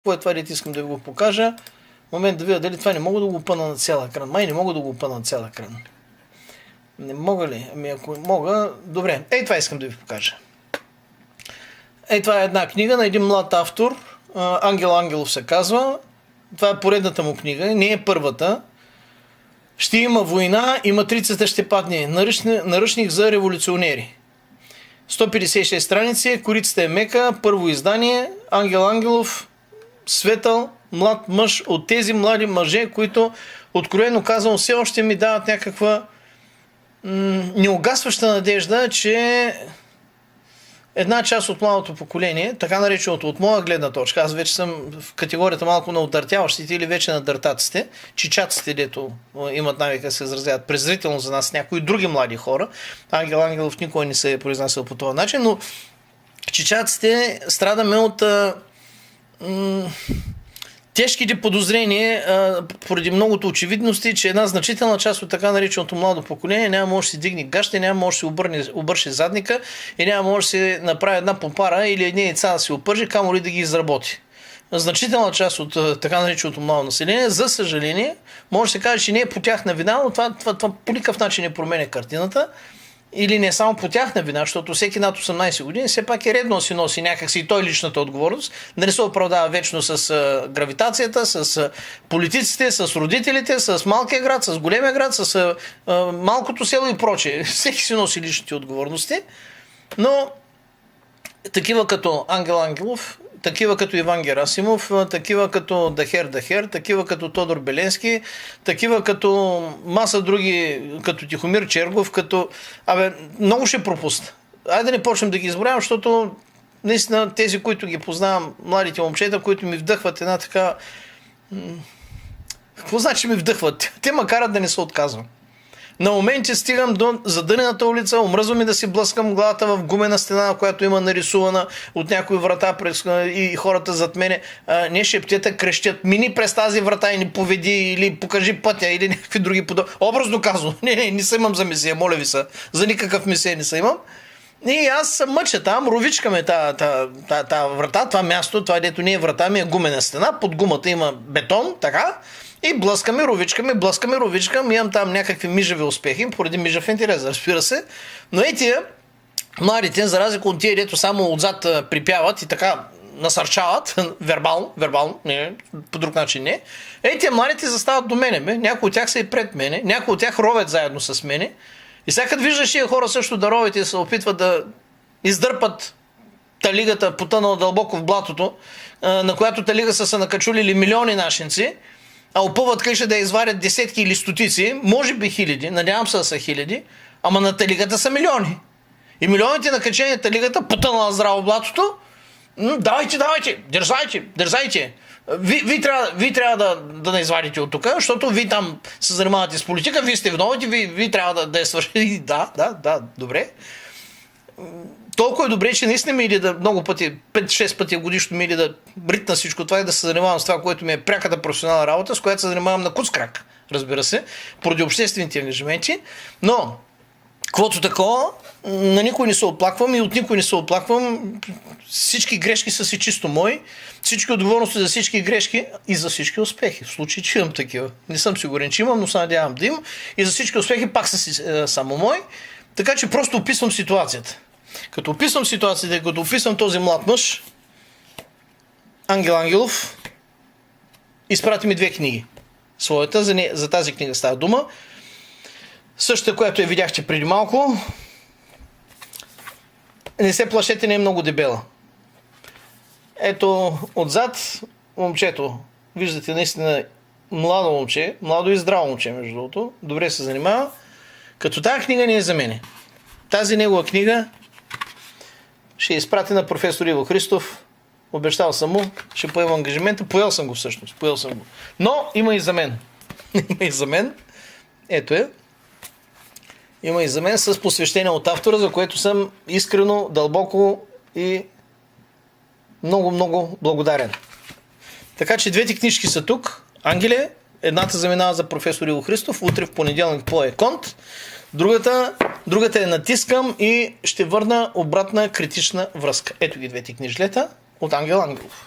Какво е това, дето искам да ви го покажа? Момент да видя дали това не мога да го пъна на цял екран. Май не мога да го пъна на цял екран. Не мога ли? Ами ако мога... Добре, това искам да ви покажа. Това е една книга на един млад автор. Ангел Ангелов се казва. Това е поредната му книга. Не е първата. Ще има война и матрицата ще падне. Наръчник за революционери. 156 страници, корицата е мека, първо издание, Ангел Ангелов, светъл, млад мъж от тези млади мъже, които, откровено казвам, все още ми дават някаква неугасваща надежда, че една част от младото поколение, така нареченото от моя гледна точка, аз вече съм в категорията малко на удъртяващите или вече на дъртаците, чичаците, дето имат навика да се изразяват презрително за нас някои други млади хора. Ангел Ангелов никой не се е произнасял по този начин, но чичаците страдаме от тежките подозрения поради многото очевидности, че една значителна част от така нареченото младо поколение няма може да си дигне гащите, няма може да си обърше задника и няма може да си направи една попара или едни яйца да си опържи, камо ли да ги изработи. Значителна част от така нареченото младо население, за съжаление, може да се каже, че не е по тяхна вина, но това по никакъв начин не променя картината. Или не само по тяхна вина, защото всеки над 18 години все пак е редно да си носи някакси и той личната отговорност, да не се оправдава вечно с гравитацията, с политиците, с родителите, с малкия град, с големия град, с малкото село и прочее. Всеки си носи личните отговорности, но такива като Ангел Ангелов, такива като Иван Герасимов, такива като Дахер, такива като Тодор Беленски, такива като маса други, като Тихомир Чергов, като... много ще пропусна. Айде да не почнем да ги изброявам, защото наистина тези, които ги познавам, младите момчета, които ми вдъхват една така... Какво значи ми вдъхват? Те ме карат да не се отказвам. На моменти стигам до задънената улица, омръзва ми да си блъскам главата в гумена стена, която има нарисувана от някои врата и хората зад мене. Не шептета, крещят, мини през тази врата и ни поведи или покажи пътя или някакви други подобни. Образно казвам, не се имам за месия, моля ви се, за никакъв месия не се имам. И аз мъча там, ровичкаме тази врата, това място, това дето не е врата, ми е гумена стена, под гумата има бетон, така. И блъскаме, ровичкаме, имам там някакви мижави успехи, поради мижав интерес, разбира се. Но тия младите, за разлика от тия, дето само отзад припяват и така насърчават, вербално, не, по друг начин не. Тия младите застават до мене, някои от тях са и пред мене, някои от тях ровят заедно с мене. И сега като виждаш тия хора също да ровят и се опитват да издърпат талигата, потънала дълбоко в блатото, на която талига са се накачулили милиони нашинци, а опъват къща да изварят десетки или стотици, може би хиляди, надявам се да са хиляди, ама на талигата са милиони. И милионите накачени на талигата, потънала здраво блатото, давайте, дързайте. Ви трябва да не извадите от тук, защото ви там се занимавате с политика, вие сте виновати, ви трябва да я свършите. Да, добре. Толкова е добре, че наистина ми иде да много пъти, 5-6 пъти годишно ми иде да ритна всичко това и да се занимавам с това, което ми е пряката професионална работа, с която се занимавам на куц крак, разбира се, поради обществените ангажименти. Но, каквото такова, на никой не се оплаквам и от никой не се оплаквам. Всички грешки са си чисто мои, всички отговорности за всички грешки и за всички успехи. В случай, че имам такива. Не съм сигурен, че имам, но се надявам да имам. И за всички успехи пак са си само мои. Така че просто описвам ситуацията. Като описвам ситуацията, като описвам този млад мъж, Ангел Ангелов изпрати ми 2 книги. Своята, за тази книга става дума. Същата, която я видяхте преди малко. Не се плашете, не е много дебела. Ето отзад момчето. Виждате наистина младо момче, младо и здраво момче, между другото. Добре се занимава. Като тази книга не е за мене. Тази негова книга ще изпрати на професор Иво Христов. Обещал съм му, ще поема ангажимента. Поел съм го всъщност. Но има и за мен. Ето е. Има и за мен с посвещение от автора, за което съм искрено, дълбоко и много благодарен. Така че 2 книжки са тук. Ангеле, едната заминава за професор Иво Христов, утре в понеделник по Еконт. Другата натискам и ще върна обратна критична връзка. Ето ги 2 книжлета от Ангел Ангелов.